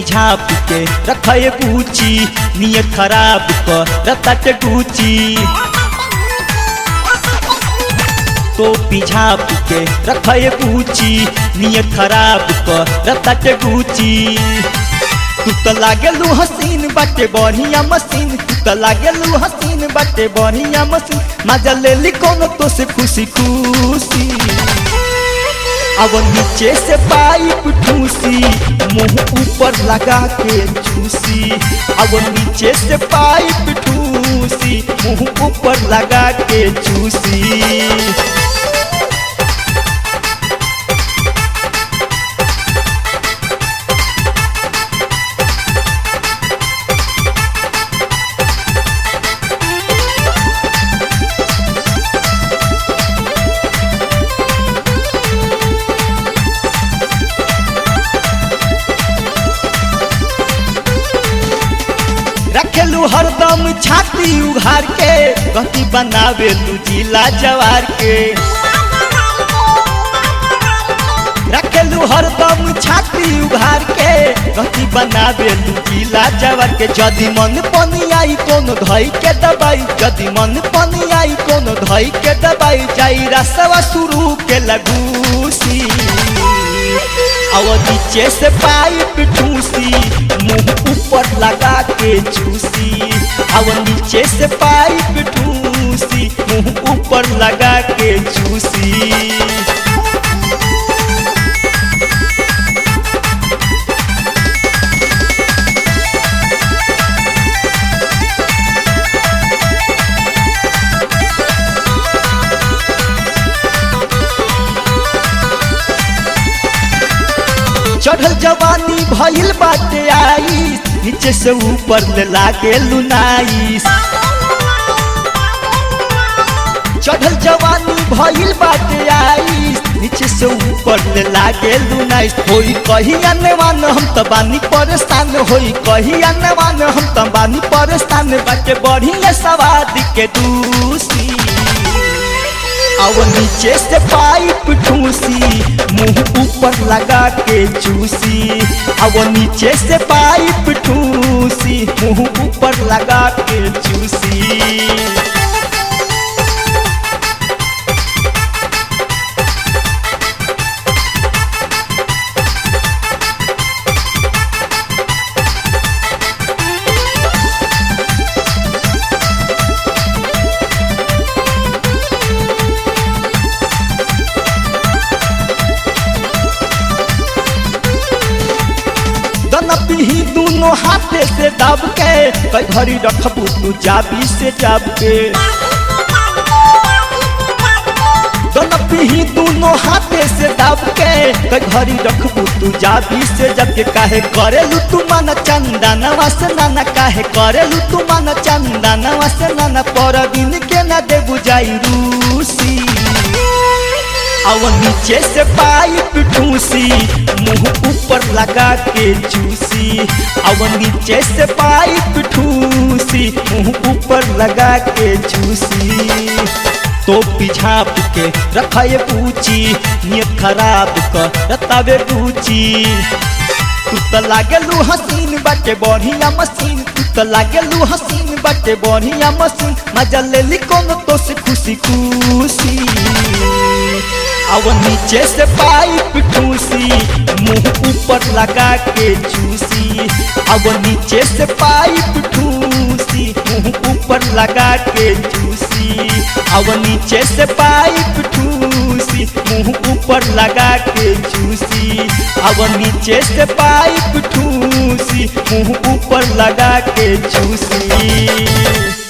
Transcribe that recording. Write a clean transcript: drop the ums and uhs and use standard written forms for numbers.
झाप के रखे बूची नियत खराब कर रतट गुची टोपी झाप के रखे बूची नियत खराब कर रतट गुची तू तो लागेलू हसीन बाटे बढ़िया मशीन तू तो लागेलू हसीन बाटे बढ़िया मशीन मजा ले ली कोनो तो से खुशी खुशी अब नीचे से पाइप ठूसी मुंह ऊपर लगा के चूसी अब नीचे से पाइप ठूसी मुंह ऊपर लगा के चूसी रखेलू हरदम छाती उघार के गति बनावेलू जिला जवार के रखेलू हरदम छाती उघार के गति बनावेलू जिला जवार के जदि मन पनी आई कोनो धई के दबाई जदि मन पनी आई कोनो धई के दबाई जाई रसवा शुरू के लगूसी अब नीचे से पाइप ठूसी मुंह ऊपर लगा के चूसी अब नीचे से पाइप ठूसी मुंह ऊपर लगा के चूसी चढ़ल जवानी भइल बाटे आई नीचे से ऊपर ले लागे लुनाइस चढ़ल जवानी भइल बाटे आई नीचे से ऊपर ले लागे लुनाइस होई कही अनवान हम त बानी परेशान होई कही अनवान हम त बानी परेशान बाटे बढ़िया सवाद के दूसी अब नीचे से पाइप ठूसी मुंह ऊपर लगा के चूसी अब नीचे से पाइप ठूसी मुंह ऊपर लगा के चूसी ही दोनों हाथे से दब के कई घड़ी रखबू तू चाबी से जाब के ही दोनों हाथे से दब के कई घड़ी रखबू तू चाबी से जब के काहे करेलू तू मन चंदा नवा से नाना काहे करेलू तू मन चंदा नवा से नाना पर दिन के न दे बुझाई रूसी अब नीचे से पाइप ठूसी मुंह ऊपर लगा के चूसी अब नीचे से पाइप ठूसी मुंह ऊपर लगा के चूसी टोपी झाप के रखे पूची नियत खराब कर रतावे पूची तू तो लागेलू हसीन बाटे बढ़िया मशीन तू तो लागेलू हसीन बाटे बढ़िया मशीन मजा ले ली कोनो तो से खुशी खुशी अब नीचे से पाइप ठूसी मुंह ऊपर लगा के चूसी अब नीचे से पाइप ठूसी मुंह ऊपर लगा के चूसी अब नीचे से पाइप ठूसी मुंह ऊपर लगा के चूसी अब नीचे से पाइप ठूसी मुंह ऊपर लगा के चूसी।